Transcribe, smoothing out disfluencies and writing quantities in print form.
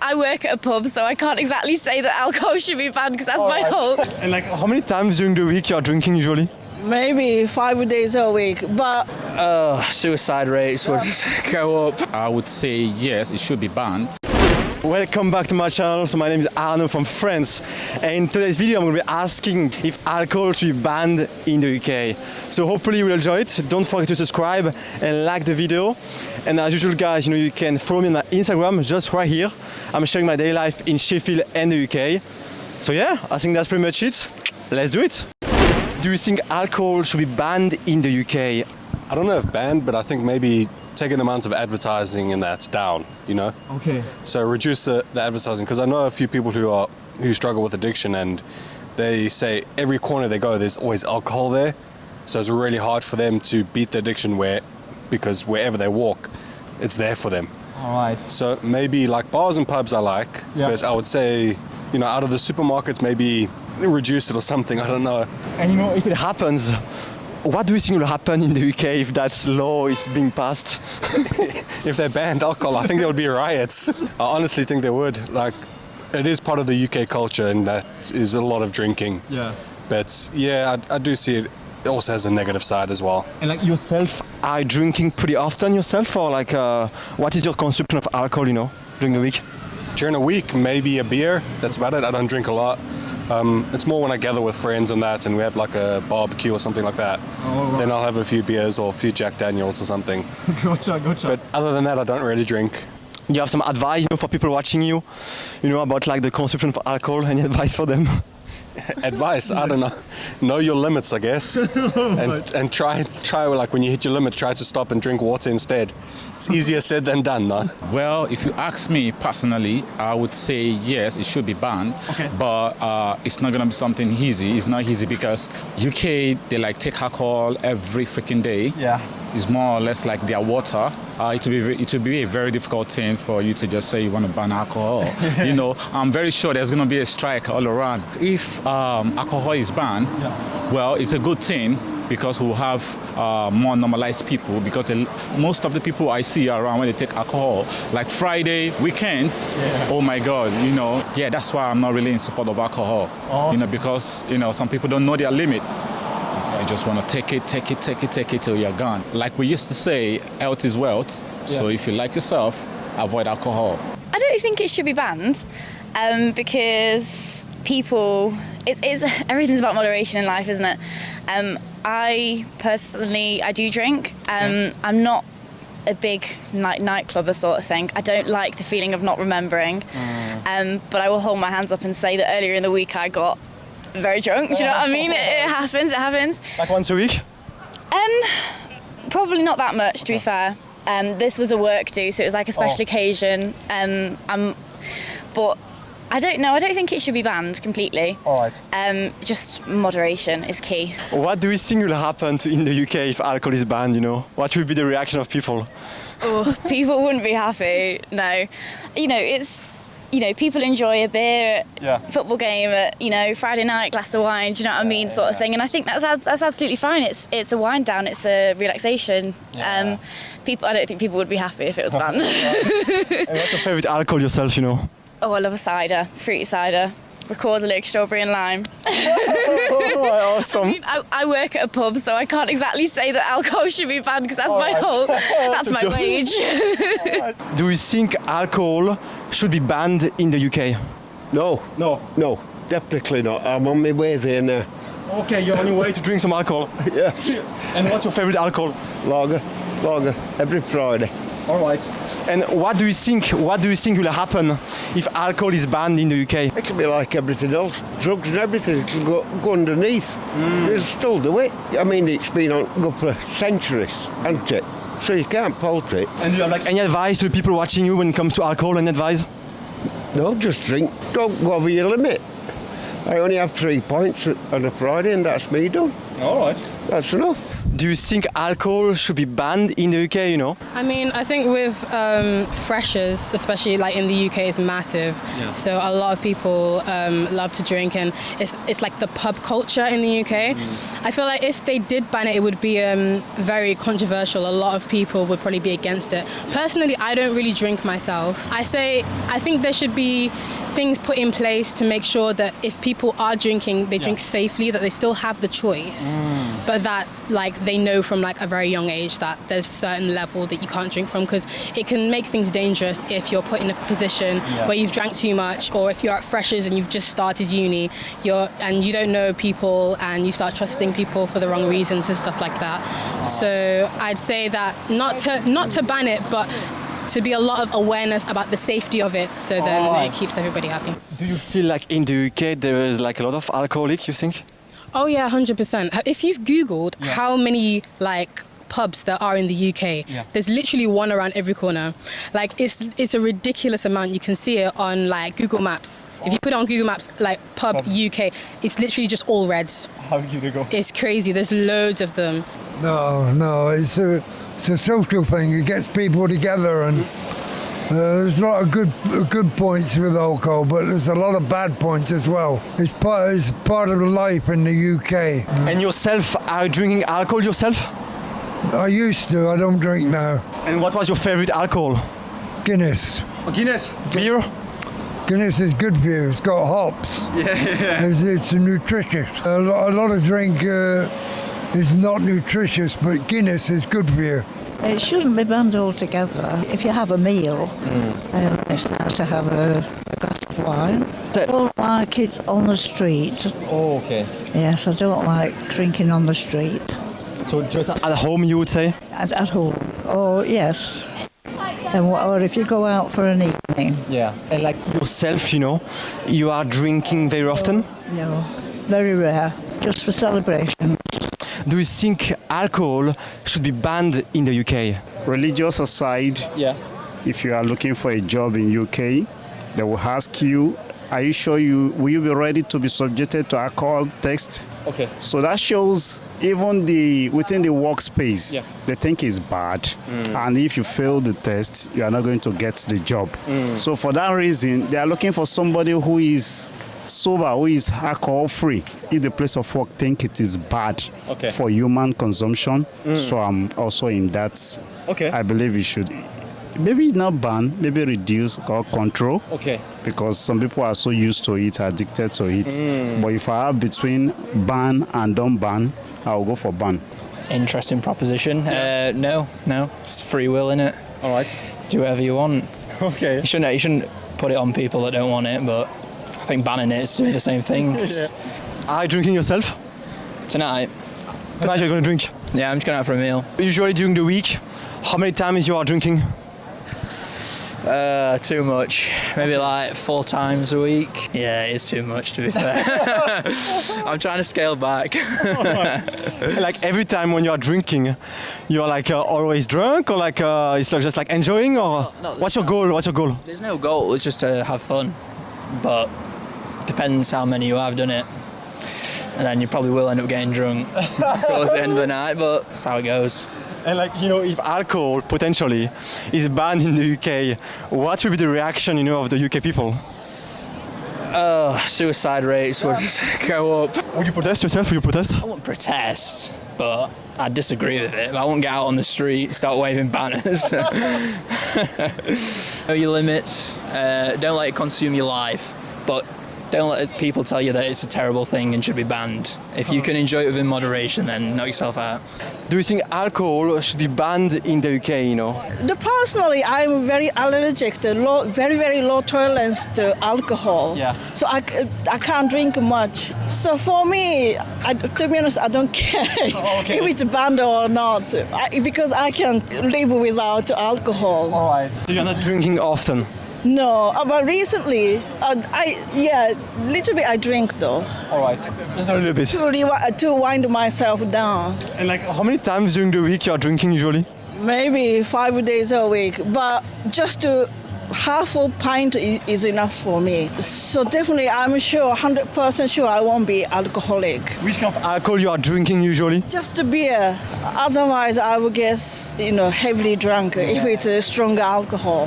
I work at a pub, so I can't exactly say that alcohol should be banned because that's my whole... And like, how many times during the week you are drinking usually? Maybe 5 days a week, but Suicide rates would go up. I would say yes, it should be banned. Welcome back to my channel. So my name is Arno from France, and in today's video I'm going to be asking if alcohol should be banned in the UK. So hopefully you will enjoy it. Don't forget to subscribe and like the video. And as usual guys, you can follow me on Instagram just right here. I'm sharing my daily life in Sheffield and the UK. So yeah, I think that's pretty much it. Let's do it. Do you think alcohol should be banned in the UK? I don't know if banned, but I think maybe taking the amount of advertising and that's down, Okay. So reduce the advertising, because I know a few people who struggle with addiction, and they say every corner they go there's always alcohol there. So it's really hard for them to beat the addiction because wherever they walk, it's there for them. Alright. So maybe like bars and pubs I like, but I would say, out of the supermarkets maybe reduce it or something, I don't know. And if it happens, what do you think will happen in the UK if that law is being passed? If they banned alcohol, I think there would be riots. I honestly think there would. Like, it is part of the UK culture, and that is a lot of drinking. Yeah. But yeah, I do see it. It also has a negative side as well. And like yourself, are you drinking pretty often yourself, or like what is your consumption of alcohol, during the week? During the week, maybe a beer. That's about it. I don't drink a lot. It's more when I gather with friends and that, and we have like a barbecue or something like that. Oh, right. Then I'll have a few beers or a few Jack Daniels or something. Gotcha. But other than that, I don't really drink. You have some advice, for people watching you, about like the consumption of alcohol? Any advice for them? Advice? I don't know. Know your limits, I guess, and try like when you hit your limit, try to stop and drink water instead. It's easier said than done, no? Well, if you ask me personally, I would say yes, it should be banned. Okay. But it's not gonna be something easy. It's not easy because UK, they take alcohol every freaking day. Yeah. It's more or less like their water. It will be a very difficult thing for you to just say you want to ban alcohol. I'm very sure there's going to be a strike all around. If alcohol is banned, well, it's a good thing because we'll have more normalized people, because most of the people I see around when they take alcohol, like Friday, weekends, oh my God, that's why I'm not really in support of alcohol. Awesome. Because, some people don't know their limit. You just want to take it till you're gone. Like we used to say, health is wealth. Yeah. So if you like yourself, avoid alcohol. I don't think it should be banned because everything's about moderation in life, isn't it? I personally do drink. I'm not a big nightclubber sort of thing. I don't like the feeling of not remembering. But I will hold my hands up and say that earlier in the week I got very drunk. Do you know what I mean? It happens. Like once a week? Probably not that much, to be fair. This was a work do, so it was like a special occasion. But I don't know. I don't think it should be banned completely. All right. Just moderation is key. What do you think will happen in the UK if alcohol is banned? What will be the reaction of people? Oh, people wouldn't be happy. No, it's. People enjoy a beer at football game at, Friday night, glass of wine, do you know what I mean, sort of thing. And I think that's absolutely fine. It's a wind down, it's a relaxation. I don't think people would be happy if it was banned. And what's your favourite alcohol yourself, Oh, I love a cider, fruity cider. Records strawberry and lime. Awesome. I work at a pub, so I can't exactly say that alcohol should be banned because that's my wage. Do you think alcohol should be banned in the UK? No, definitely not. I'm on my way there now. Okay, you're on your way to drink some alcohol. Yeah. And what's your favourite alcohol? Lager, every Friday. All right. And what do you think will happen if alcohol is banned in the UK? It'll be like everything else, drugs and everything. It'll go underneath. They'll still do it. I mean, it's been on for centuries, hasn't it? So you can't fault it. And do you have any advice to the people watching you when it comes to alcohol? Any advice? No, just drink. Don't go over your limit. I only have 3 points on a Friday, and that's me done. All right. That's enough. Do you think alcohol should be banned in the UK, you know? I mean, I think with freshers, especially like in the UK, it's massive. Yeah. So a lot of people love to drink, and it's like the pub culture in the UK. I feel like if they did ban it, it would be very controversial. A lot of people would probably be against it. Personally, I don't really drink myself. I think there should be things put in place to make sure that if people are drinking, they drink safely, that they still have the choice, but that like they know from like a very young age that there's a certain level that you can't drink from, because it can make things dangerous if you're put in a position where you've drank too much, or if you're at freshers and you've just started uni, and you don't know people and you start trusting people for the wrong reasons and stuff like that. So I'd say that not to ban it, but to be a lot of awareness about the safety of it, so then it keeps everybody happy. Do you feel like in the UK there is like a lot of alcoholic, you think? Oh yeah, 100%. If you've Googled how many like pubs there are in the UK, there's literally one around every corner. Like it's a ridiculous amount. You can see it on like Google Maps. If you put it on Google Maps, like pub UK, it's literally just all red. How do you go? It's crazy. There's loads of them. No, it's a social thing. It gets people together, and there's a lot of good points with alcohol, but there's a lot of bad points as well. It's part of life in the UK. And yourself, are you drinking alcohol yourself? I used to. I don't drink now. And what was your favorite alcohol? Guinness. Oh, Guinness. Beer? Guinness is good for you. It's got hops. It's nutritious. A lot of drink is not nutritious, but Guinness is good for you. It shouldn't be banned altogether. If you have a meal, it's nice to have a glass of wine. I don't like it on the street. Oh, okay. Yes, I don't like drinking on the street. So just at home, you would say? At home. Oh, yes. Or if you go out for an evening. Yeah. And like yourself, you know, you are drinking very often? No, very rare. Just for celebration. Do you think alcohol should be banned in the UK? Religious aside, if you are looking for a job in UK, they will ask you, are you sure will you be ready to be subjected to alcohol test? Okay. So that shows even within the workspace, they think it's bad. And if you fail the test, you are not going to get the job. So for that reason, they are looking for somebody who is sober, who is alcohol free. If the place of work think it is bad for human consumption, so I'm also in that. Okay. I believe it should maybe not ban, maybe reduce or control. Okay. Because some people are so used to it, addicted to it. But if I have between ban and don't ban, I'll go for ban. Interesting proposition. No, it's free will, innit? All right. Do whatever you want. Okay. You shouldn't put it on people that don't want it, but I think banning it is doing the same thing. Are you drinking yourself? Tonight. Tonight you're going to drink? Yeah, I'm just going out for a meal. Usually during the week, how many times you are drinking? Too much. Maybe like 4 times a week. Yeah, it is too much, to be fair. I'm trying to scale back. Like every time when you are drinking, you are like always drunk, or like it's like just like enjoying, or No, what's your goal? What's your goal? There's no goal, it's just to have fun. But depends how many you have done it. And then you probably will end up getting drunk towards the end of the night, but that's how it goes. And like, you know, if alcohol potentially is banned in the UK, what will be the reaction, you know, of the UK people? Suicide rates would go up. Would you protest yourself? Would you protest? I won't protest, but I disagree with it. I won't get out on the street, start waving banners. Know your limits. Don't let it consume your life, but don't let people tell you that it's a terrible thing and should be banned. If you can enjoy it within moderation, then knock yourself out. Do you think alcohol should be banned in the UK, you know? Personally, I'm very allergic to very, very low tolerance to alcohol. Yeah. So I can't drink much. So for me, to be honest, I don't care if it's banned or not, because I can live without alcohol. All right. So you're not drinking often? No, but recently, little bit I drink though. All right. Just a little bit. To wind myself down. And like, how many times during the week you are drinking usually? Maybe 5 days a week, but just to half a pint is enough for me. So definitely, I'm sure, 100% sure I won't be alcoholic. Which kind of alcohol you are drinking usually? Just a beer. Otherwise, I would get, heavily drunk if it's a stronger alcohol.